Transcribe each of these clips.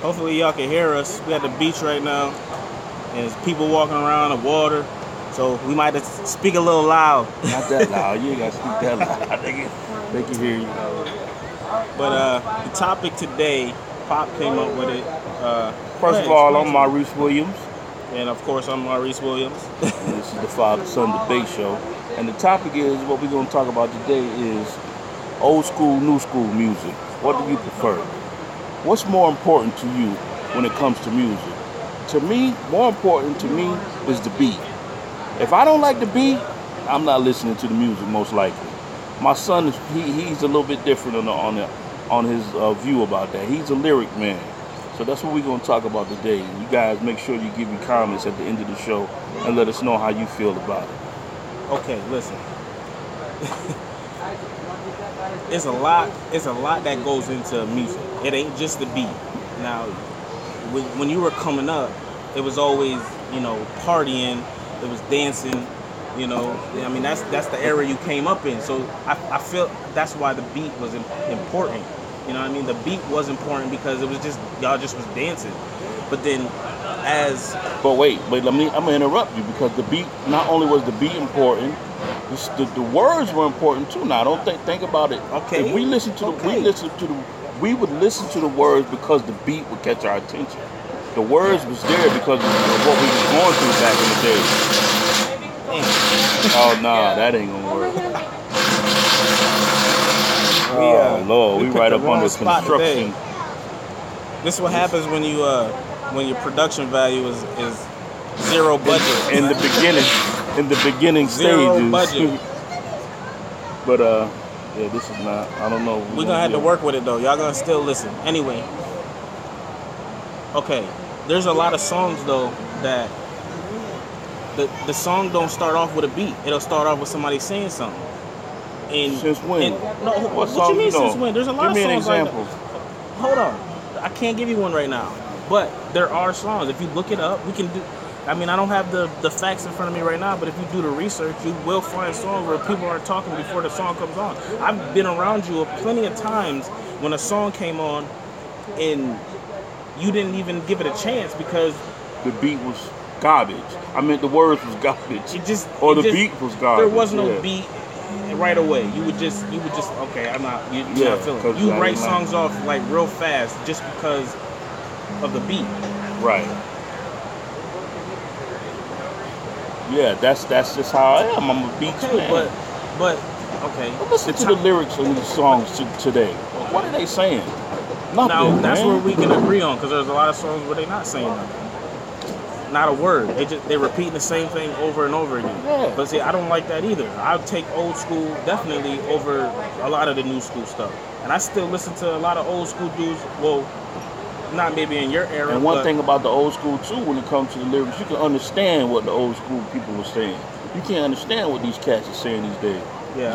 Hopefully y'all can hear us. We at the beach right now, and there's people walking around the water, so we might have to speak a little loud. Not that loud. You ain't gotta speak that loud. They can hear you. But the topic today, Pop came up with it. First of all, I'm Maurice Williams. And of course, I'm Maurice Williams. And this is the Father-Son Debate Show. And the topic is, what we're going to talk about today is old school, new school music. What do you prefer? What's more important to you when it comes to music? To me, more important to me is the beat. If I don't like the beat, I'm not listening to the music most likely. My son, he's a little bit different on his view about that. He's a lyric man. So that's what we're going to talk about today. You guys make sure you give your comments at the end of the show and let us know how you feel about it. Okay, listen. It's a lot that goes into music. It ain't just the beat. Now, when you were coming up, it was always, partying, it was dancing, I mean, that's the era you came up in. So I feel that's why the beat was important. You know what I mean? The beat was important because it was just, y'all just was dancing. But then But wait, I'm gonna interrupt you because the beat, not only was the beat important, the words were important too. Now don't think about it. Okay. If we would listen to the words because the beat would catch our attention. The words was there because of what we was going through back in the day. Oh nah, that ain't gonna work. Lord, we right up under construction. This is what happens when your production value is zero budget. In the beginning zero stages. budget. But yeah, this is not. I don't know. We're gonna have to work with it though. Y'all gonna still listen anyway. Okay, there's a lot of songs though that the song don't start off with a beat. It'll start off with somebody saying something. Since when? What you mean since when? There's a lot of songs. Give me an example. Hold on. I can't give you one right now. But there are songs. If you look it up, we can do. I mean, I don't have the facts in front of me right now, but if you do the research, you will find songs where people are talking before the song comes on. I've been around you plenty of times when a song came on and you didn't even give it a chance because the beat was garbage. I mean, the words was garbage. The beat was garbage. There was no beat. Right away, you would just okay. I'm not. You're not feeling it. You write songs off like real fast just because of the beat. Right. Yeah, that's just how I am. I'm a beat man. But okay. But listen to the lyrics of these songs today. What are they saying? Nothing. Now that's where we can agree on because there's a lot of songs where they're not saying nothing. Not a word. They're repeating the same thing over and over again. Yeah. But see, I don't like that either. I'll take old school definitely over a lot of the new school stuff. And I still listen to a lot of old school dudes. Well, not maybe in your era. And one thing about the old school too, when it comes to the lyrics, you can understand what the old school people were saying. You can't understand what these cats are saying these days. Yeah.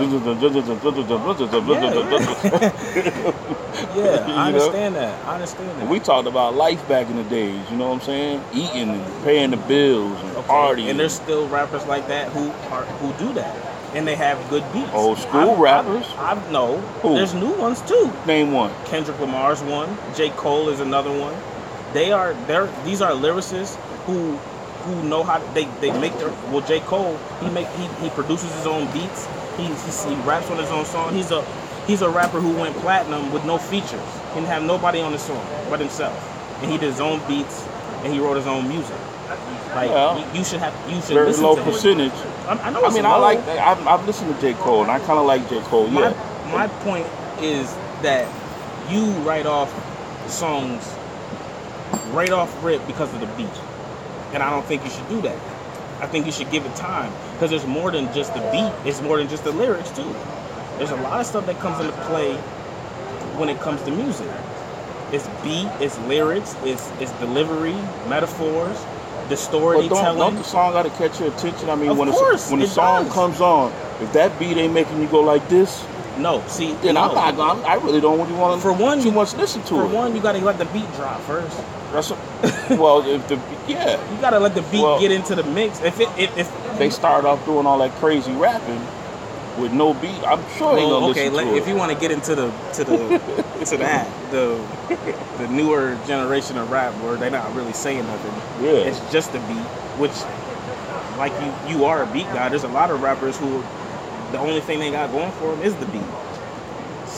Yeah, I understand that. We talked about life back in the days, you know what I'm saying? Eating and paying the bills and partying. And there's still rappers like that who do that. And they have good beats. Old school rappers? No. Who? There's new ones too. Name one. Kendrick Lamar's one. J. Cole is another one. These are lyricists who know how to, they make their. Well, J. Cole, he produces his own beats. He raps on his own song. He's a rapper who went platinum with no features. He didn't have nobody on the song but himself, and he did his own beats and he wrote his own music. Like you should very listen low to percentage. I know. I like that. I've listened to J. Cole and I kind of like J. Cole. My point is that you write off songs right off rip because of the beat, and I don't think you should do that. I think you should give it time because there's more than just the beat. It's more than just the lyrics too. There's a lot of stuff that comes into play when it comes to music. It's beat, it's lyrics, it's delivery, metaphors, the storytelling. Don't the song got to catch your attention? I mean, when the song does. comes on, if that beat ain't making you go like this, no. See, then no. I really don't really want to. For one, too much listen to it. For one, you got to let the beat drop first. Well, you gotta let the beat get into the mix. If they start off doing all that crazy rapping, with no beat, I'm sure ain't gonna listen to if it. you want to get into the the newer generation of rap where they're not really saying nothing, Yeah. it's just a beat. Which, like you are a beat guy. There's a lot of rappers who the only thing they got going for them is the beat.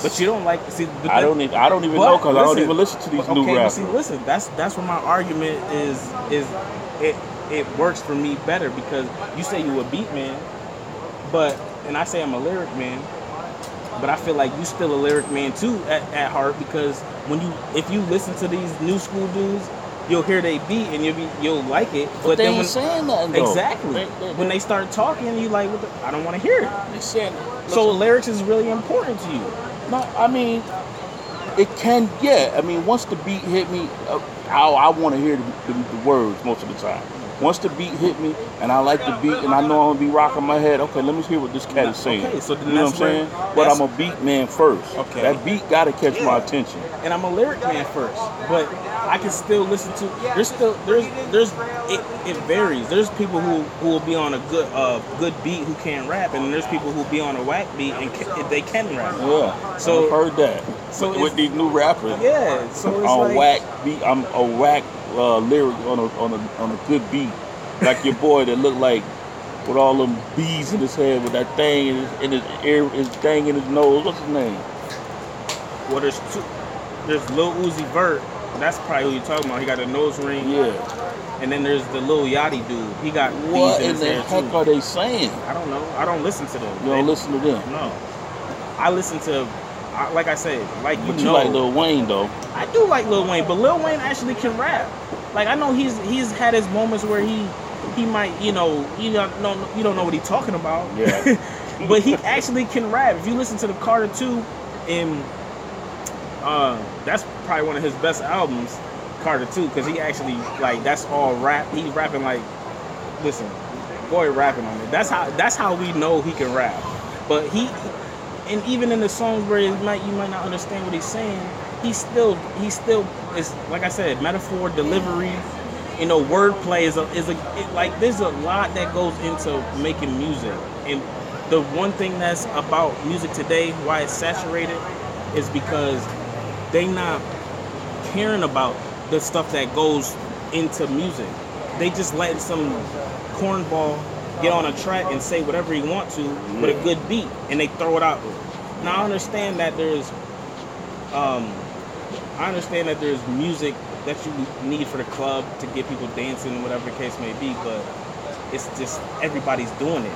But you don't like see. I don't even know because I don't even listen to these new rappers. But see, listen, that's where my argument is it works for me better because you say you a beat man, and I say I'm a lyric man, but I feel like you still a lyric man too at heart because if you listen to these new school dudes, you'll hear they beat and you'll like it. But they ain't saying nothing though. Exactly. When they start talking, you like, I don't want to hear it. They saying so lyrics is really important to you. No, I mean, it can, yeah. I mean, once the beat hit me, I want to hear the words most of the time. Once the beat hit me, and I like the beat, and I know I'm going to be rocking my head, okay, let me hear what this cat is saying. Okay, so you know what I'm saying? But I'm a beat man first. Okay. That beat got to catch my attention. And I'm a lyric man first. But I can still listen to, it varies. There's people who will be on a good beat who can't rap, and there's people who be on a whack beat and they can rap. Yeah, so I've heard that. So with these new rappers. Yeah, so it's on whack beat, I'm a whack lyric on a good beat, like your boy that looked like with all them bees in his head with that thing in his ear, his thing in his nose. What's his name? Well, there's Lil Uzi Vert. That's probably who you're talking about. He got a nose ring. Yeah. And then there's the Lil Yachty dude. He got what bees in in his the hair heck too. are they saying? I don't know. I don't listen to them. You don't listen to them? No. I listen to, like I said, like But you like Lil Wayne though. I do like Lil Wayne, but Lil Wayne actually can rap. Like I know he's had his moments where he might, you don't know what he's talking about. Yeah. But he actually can rap. If you listen to the Carter 2, and that's probably one of his best albums, Carter 2, because he actually like that's all rap. He's rapping like, listen, boy rapping on it. That's how we know he can rap. But and even in the songs where you might not understand what he's saying, he still is, like I said, metaphor, delivery, wordplay is like there's a lot that goes into making music. And the one thing that's about music today, why it's saturated, is because they not caring about the stuff that goes into music. They just letting some cornball get on a track and say whatever he want to with a good beat, and they throw it out. Now I understand that there's music that you need for the club to get people dancing, whatever the case may be, but it's just everybody's doing it,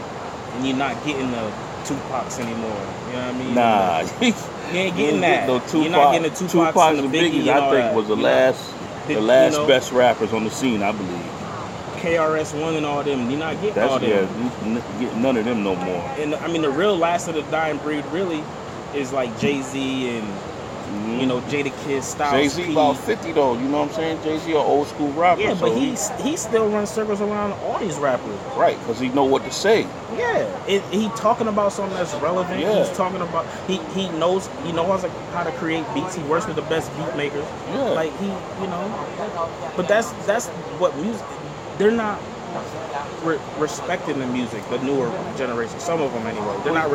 and you're not getting the Tupacs anymore. You know what I mean? Nah, you ain't getting that. No, Tupac, you're not getting the Tupacs and the Biggie. I think was the last best rappers on the scene, I believe. KRS-One and all them, you're not getting all them. Yeah, get none of them no more. And I mean, the real last of the dying breed really is like Jay-Z and Jadakiss, Styles. Jay-Z about 50 though, you know what I'm saying? Jay-Z an old school rapper. Yeah, but he still runs circles around all these rappers. Right, because he know what to say. Yeah, he talking about something that's relevant. Yeah. He's talking about he knows how to create beats. He works with the best beat makers. Yeah, like but that's what music. They're not respecting the music, the newer generation. Some of them anyway. They're not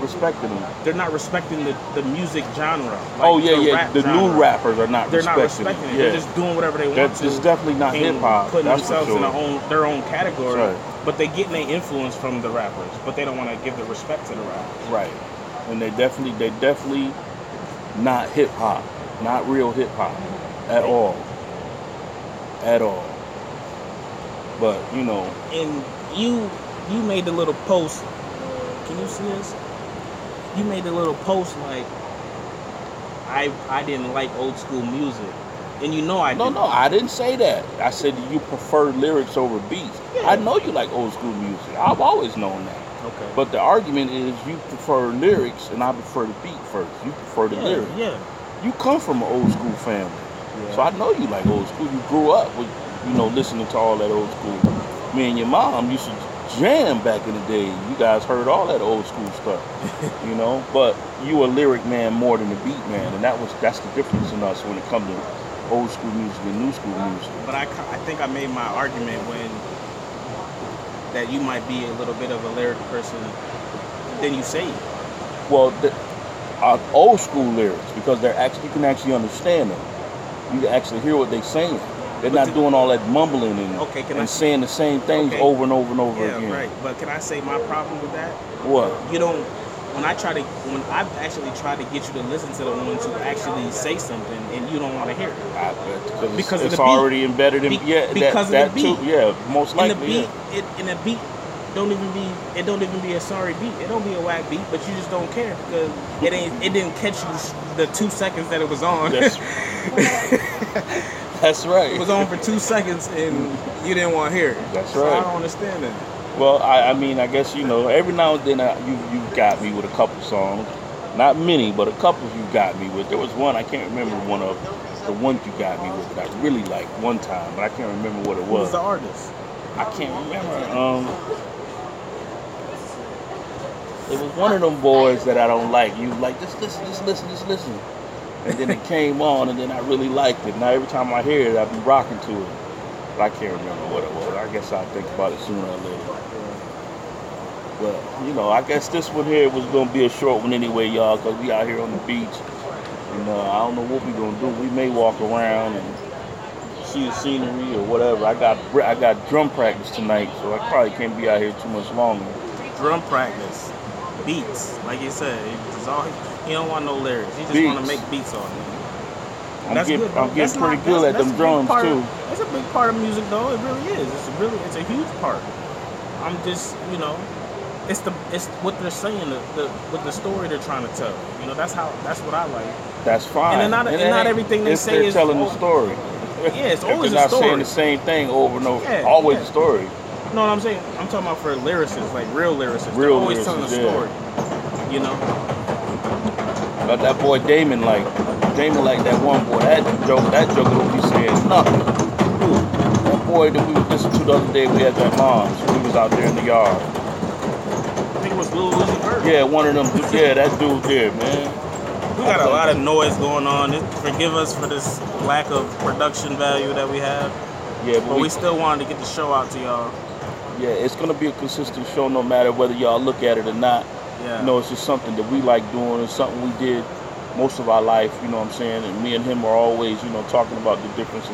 respecting them. They're not respecting the music genre. The new rappers are not. They're not respecting it. Yeah. They're just doing whatever they want to. It's definitely not hip hop. Putting That's themselves for sure. in their own category. Right. But they getting their influence from the rappers. But they don't want to give the respect to the rappers. Right. And they definitely not hip hop. Not real hip hop at all. At all. But and you made the little post. Can you see this? You made the little post like I didn't like old school music, and I didn't. No, I didn't say that. I said you prefer lyrics over beats. Yeah. I know you like old school music. I've always known that. Okay. But the argument is you prefer lyrics, and I prefer the beat first. You prefer the lyrics. Yeah. You come from an old school family, so I know you like old school. You grew up with listening to all that old school. Me and your mom used to jam back in the day. You guys heard all that old school stuff, But you a lyric man more than a beat man, and that's the difference in us when it comes to old school music and new school music. But I think I made my argument that you might be a little bit of a lyric person then you say it. Well, old school lyrics, because you can actually understand them. You can actually hear what they're saying. They're not doing all that mumbling and saying the same things over and over and over again. Yeah, right. But can I say my problem with that? What? You don't. When I've actually tried to get you to listen to the ones who actually say something, and you don't want to hear it. I bet because it's of the already beat. embedded in because that of the beat. Too, yeah, most likely. And the beat, and the beat don't even be a sorry beat. It don't be a whack beat, but you just don't care because it didn't catch you the 2 seconds that it was on. That's right. It was on for 2 seconds and you didn't want to hear it. That's so right. I don't understand that. Well, I mean, I guess, every now and then you got me with a couple songs. Not many, but a couple you got me with. There was one, I can't remember the ones you got me with that I really liked one time, but I can't remember what it was. Who was the artist? I can't remember. It was one of them boys that I don't like. You like, just listen. And then it came on, and then I really liked it. Now every time I hear it, I be rocking to it. But I can't remember what it was. I guess I'll think about it sooner or later. But, I guess this one here was going to be a short one anyway, y'all, because we out here on the beach. And I don't know what we're going to do. We may walk around and see the scenery or whatever. I got drum practice tonight, so I probably can't be out here too much longer. Drum practice. Beats. Like you said, he don't want no lyrics. He just want to make beats on it. I'm getting pretty good at them drums too. It's a big part of music, though. It really is. It's a huge part. I'm just, it's what they're saying, with the story they're trying to tell. That's what I like. That's fine. And not everything they say is telling the story. Yeah, it's always they're a story. Not saying the same thing over and over. Yeah, always a story. You know what I'm saying? I'm talking about for lyricists, like real lyricists. They're always telling a story. But that boy Damon like that one boy. That joker don't be saying nothing. That boy that we listened to the other day, we had that mom's. We was out there in the yard. I think it was Lil Uzi Vert. Yeah, one of them. Yeah, that dude there, man. We got a lot of noise going on. Forgive us for this lack of production value that we have. Yeah, but we still wanted to get the show out to y'all. Yeah, it's gonna be a consistent show no matter whether y'all look at it or not. Yeah. It's just something that we like doing. It's something we did most of our life, you know what I'm saying? And me and him are always, talking about the difference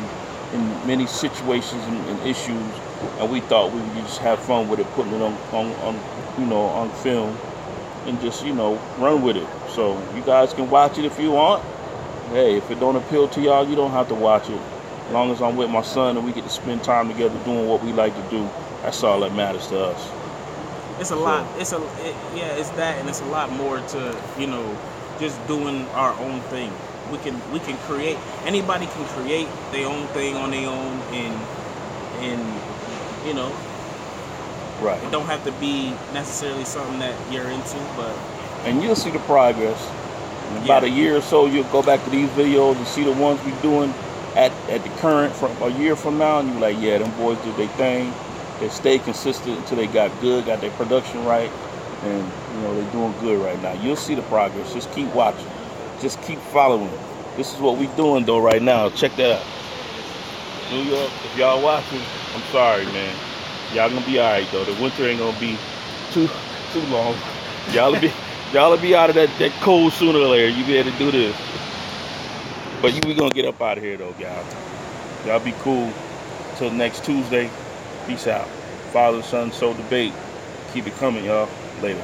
in many situations and issues. And we thought we would just have fun with it, putting it on film and just, run with it. So you guys can watch it if you want. Hey, if it don't appeal to y'all, you don't have to watch it. As long as I'm with my son and we get to spend time together doing what we like to do, that's all that matters to us. It's a lot. It's that, and it's a lot more to just doing our own thing. We can create. Anybody can create their own thing on their own, and right. It don't have to be necessarily something that you're into, but and you'll see the progress. In about a year or so, you'll go back to these videos and see the ones we're doing at the current from a year from now, and you're like, yeah, them boys did their thing. They stayed consistent until they got their production right, and they're doing good right now. You'll see the progress. Just keep watching. Just keep following. This is what we're doing though right now. Check that out. New York, if y'all watching, I'm sorry, man. Y'all gonna be all right though. The winter ain't gonna be too long. Y'all will be out of that cold sooner or later. You be able to do this. But we gonna get up out of here though, y'all. Y'all be cool. Till next Tuesday. Peace out. Father, Son, Soul Debate. Keep it coming, y'all. Later.